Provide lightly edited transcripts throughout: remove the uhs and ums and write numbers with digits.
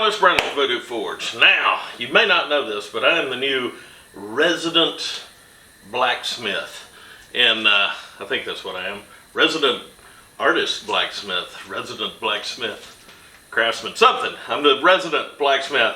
Let's Burn the Voodoo Forge. Now, you may not know this, but I am the new resident blacksmith. And I think that's what I am. Resident artist blacksmith. Resident blacksmith. Craftsman. Something. I'm the resident blacksmith.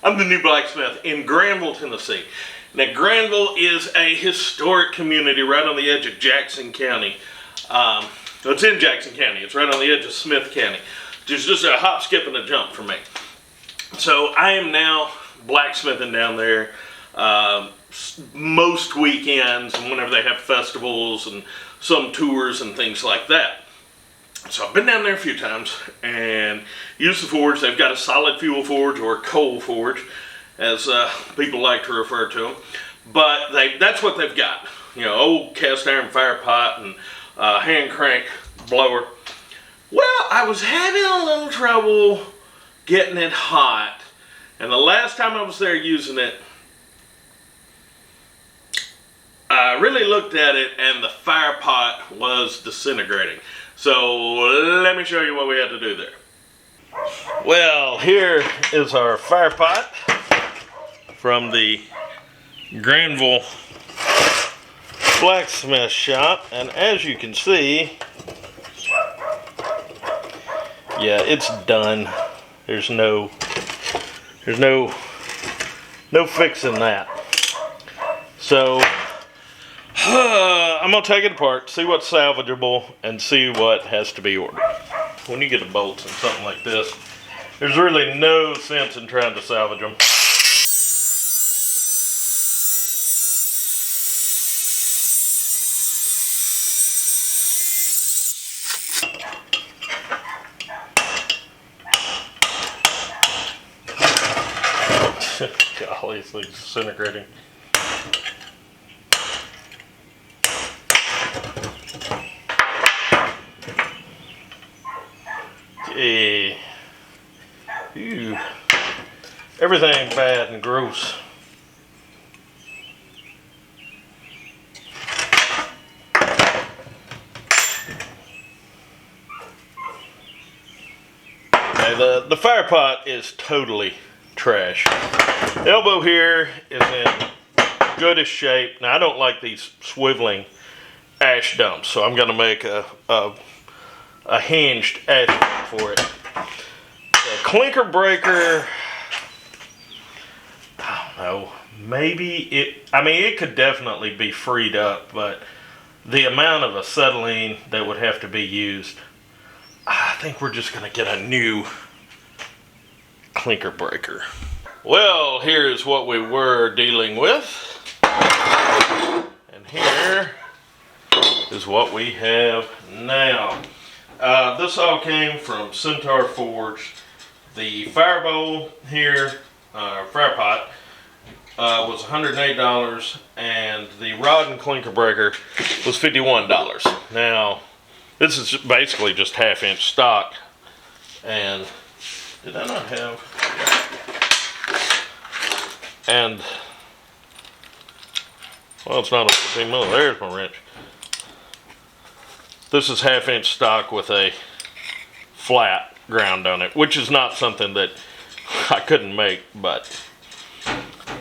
I'm the new blacksmith in Granville, Tennessee. Now, Granville is a historic community right on the edge of Jackson County. It's in Jackson County. It's right on the edge of Smith County. There's just a hop, skip, and a jump for me. So I am now blacksmithing down there most weekends and whenever they have festivals and some tours and things like that. So I've been down there a few times and used the forge. They've got a solid fuel forge or a coal forge, as people like to refer to them. But that's what they've got. You know, old cast iron fire pot and hand crank blower. Well, I was having a little trouble getting it hot, and the last time I was there using it, I really looked at it and the fire pot was disintegrating. So let me show you what we had to do there. Well, here is our fire pot from the Granville blacksmith shop, and as you can see, yeah, it's done. There's no fixing that. So I'm gonna take it apart, see what's salvageable, and see what has to be ordered. When you get the bolts and something like this, there's really no sense in trying to salvage them. Golly, it's like disintegrating. Ew. Everything bad and gross. Now, the fire pot is totally trash. The elbow here is in goodish shape. Now, I don't like these swiveling ash dumps, so I'm going to make a hinged ash dump for it. The clinker breaker, I don't know, maybe it could definitely be freed up, but the amount of acetylene that would have to be used, I think we're just going to get a new clinker breaker. Well, here's what we were dealing with, and here is what we have now. This all came from Centaur Forge. The fire bowl here, fire pot, was $108, and the rod and clinker breaker was $51. Now, this is basically just half-inch stock, and did I not have? And, well, it's not a 15 mil. There's my wrench. This is half-inch stock with a flat ground on it, which is not something that I couldn't make, but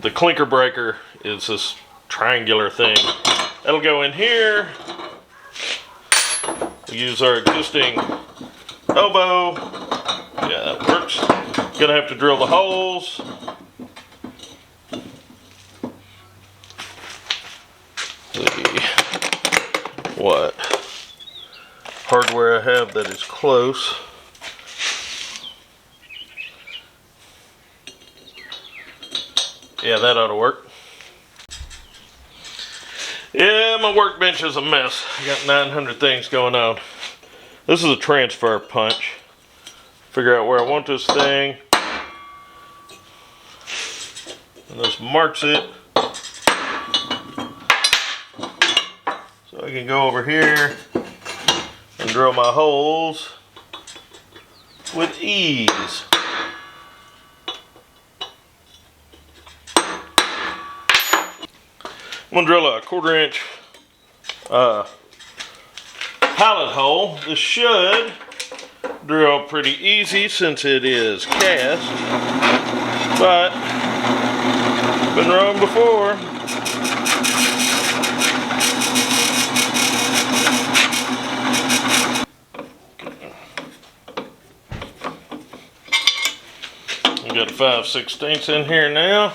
the clinker breaker is this triangular thing. That'll go in here. We use our existing elbow. Yeah, that works. Gonna have to drill the holes. Let's see what hardware I have that is close. Yeah, that ought to work. Yeah, my workbench is a mess. I got 900 things going on. This is a transfer punch. Figure out where I want this thing. And this marks it. So I can go over here and drill my holes with ease. I'm going to drill a 1/4 inch pallet hole. This should drill pretty easy since it is cast, but been wrong before. We got a 5/16 in here now.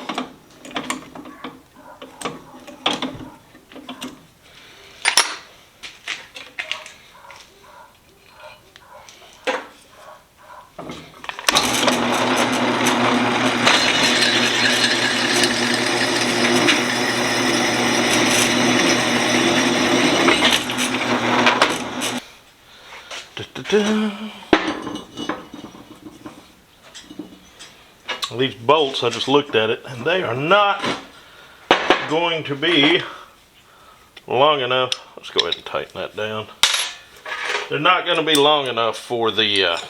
These bolts, I just looked at it, and they are not going to be long enough. Let's go ahead and tighten that down. They're not going to be long enough for the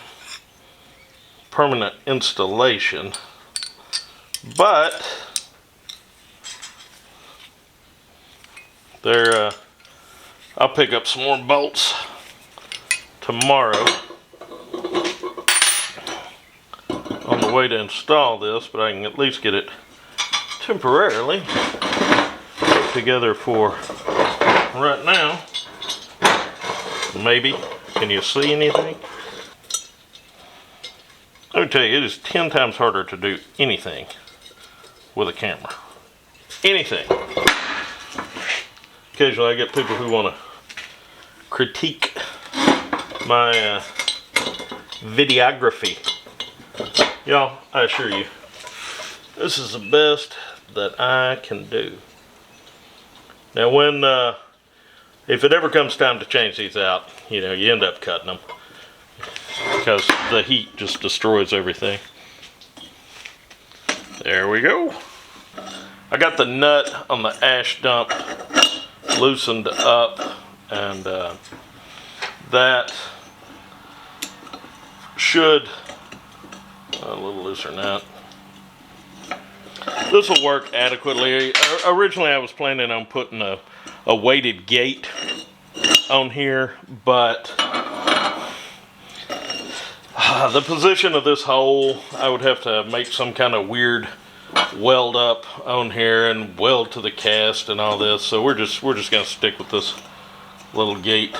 permanent installation, but they're I'll pick up some more bolts tomorrow on the way to install this, but I can at least get it temporarily put together for right now. Maybe. Can you see anything? Let me tell you, it is 10 times harder to do anything with a camera. Anything. Occasionally I get people who want to critique my videography. Y'all, I assure you, this is the best that I can do. Now when, if it ever comes time to change these out, you know, you end up cutting them because the heat just destroys everything. There we go. I got the nut on the ash dump loosened up, and that should, a little looser now. This will work adequately. Originally I was planning on putting a weighted gate on here, but the position of this hole, I would have to make some kind of weird weld up on here and weld to the cast and all this. So we're just gonna stick with this little gate.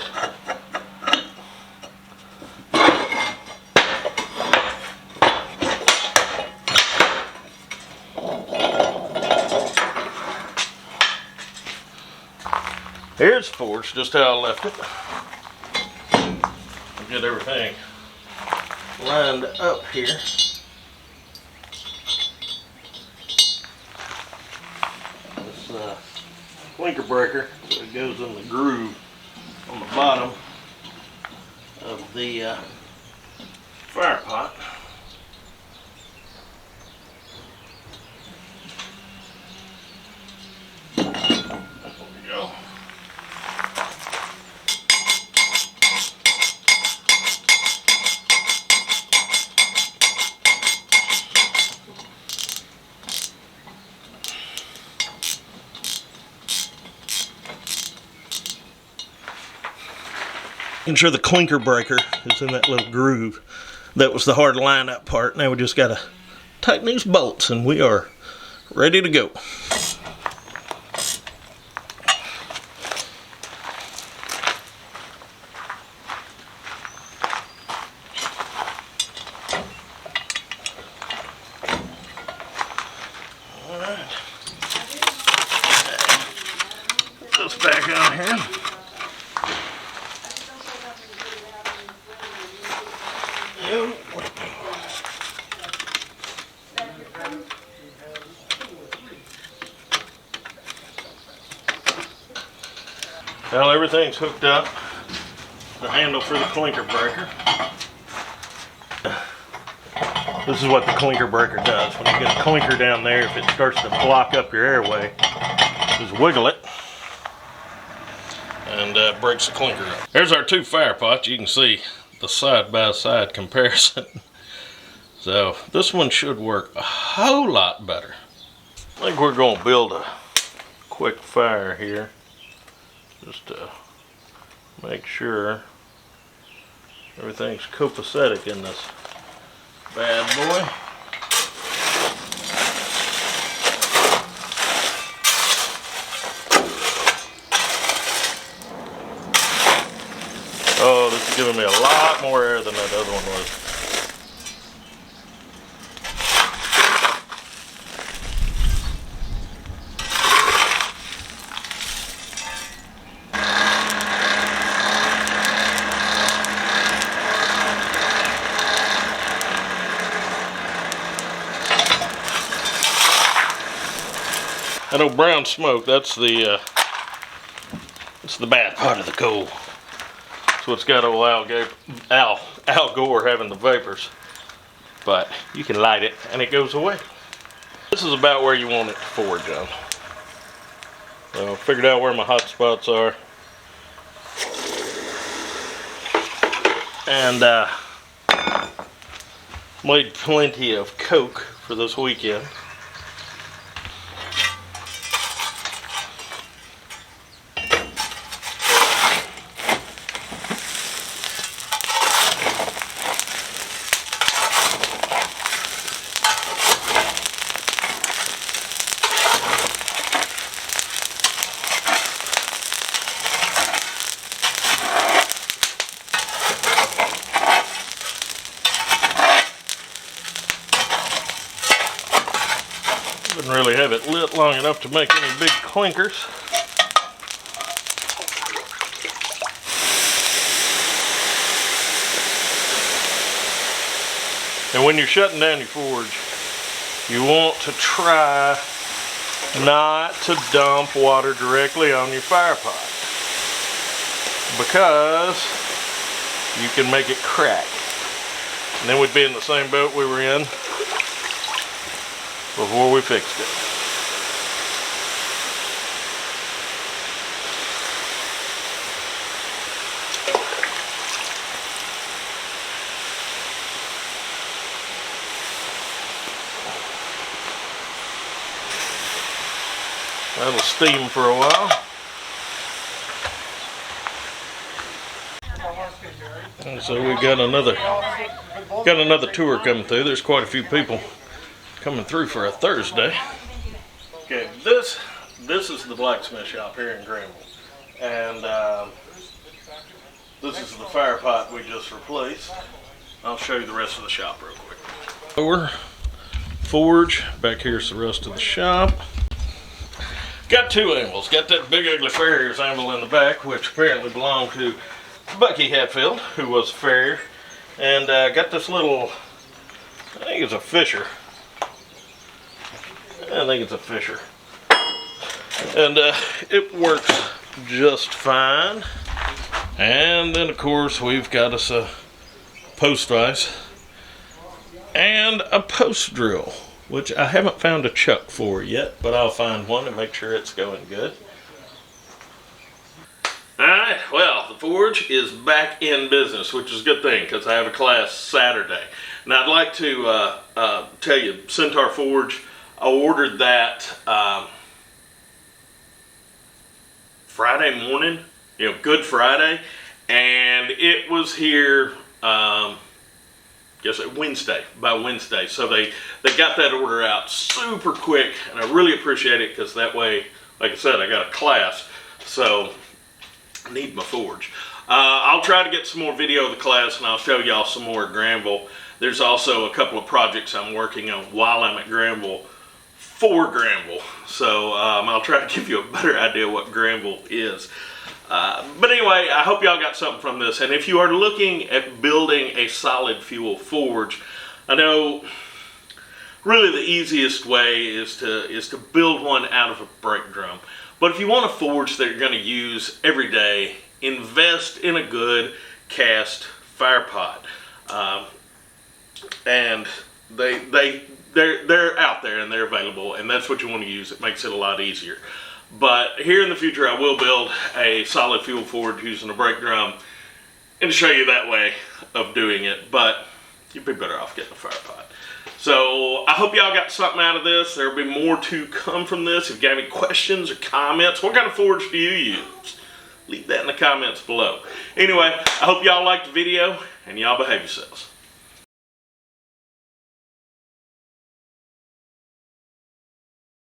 Here's the forge, just how I left it. I'll get everything lined up here. This clinker breaker, so it goes in the groove on the bottom of the fire pot. There we go. Making sure the clinker breaker is in that little groove. That was the hard line up part. Now we just gotta tighten these bolts and we are ready to go. Alright. Put this back on here. Well, everything's hooked up. The handle for the clinker breaker. This is what the clinker breaker does. When you get a clinker down there, if it starts to block up your airway, just wiggle it and breaks the clinker up. There's our two fire pots. You can see the side-by-side comparison. So this one should work a whole lot better. I think we're going to build a quick fire here, just to make sure Everything's copacetic in this bad boy. Oh, this is giving me a lot more air than that other one was. I know brown smoke, that's the bad part of the coal. That's what's got old Al Gore having the vapors. But you can light it and it goes away. This is about where you want it to forge on. So I figured out where my hot spots are. And made plenty of coke for this weekend. Didn't really have it lit long enough to make any big clinkers. And when you're shutting down your forge, you want to try not to dump water directly on your fire pot, because you can make it crack. And then we'd be in the same boat we were in before we fixed it. That'll steam for a while. And so we got another tour coming through. There's quite a few people coming through for a Thursday. Okay, this is the blacksmith shop here in Granville, and this is the fire pot we just replaced. I'll show you the rest of the shop real quick. Lower forge, back here's the rest of the shop. Got two anvils. Got that big ugly farrier's anvil in the back, which apparently belonged to Bucky Hatfield, who was a farrier, and got this little, I think it's a Fisher. I think it's a Fisher. And it works just fine. And then of course we've got us a post vise and a post drill, which I haven't found a chuck for yet, but I'll find one and make sure it's going good. Alright, well, the forge is back in business, which is a good thing because I have a class Saturday. Now I'd like to tell you, Centaur Forge, I ordered that Friday morning, Good Friday, and it was here by Wednesday. So they got that order out super quick, and I really appreciate it because that way, like I said, I got a class, so I need my forge. I'll try to get some more video of the class, and I'll show y'all some more at Granville. There's also a couple of projects I'm working on while I'm at Granville for Granville, so I'll try to give you a better idea what Granville is. But anyway, I hope y'all got something from this, and if you are looking at building a solid fuel forge, I know really the easiest way is to build one out of a brake drum. But if you want a forge that you're going to use every day, invest in a good cast fire pot. And they're out there and they're available, and that's what you want to use. It makes it a lot easier. But here in the future, I will build a solid fuel forge using a brake drum and show you that way of doing it. But you'd be better off getting a fire pot. So I hope y'all got something out of this. There will be more to come from this. If you got any questions or comments, what kind of forge do you use? Leave that in the comments below. Anyway, I hope y'all liked the video, and y'all behave yourselves.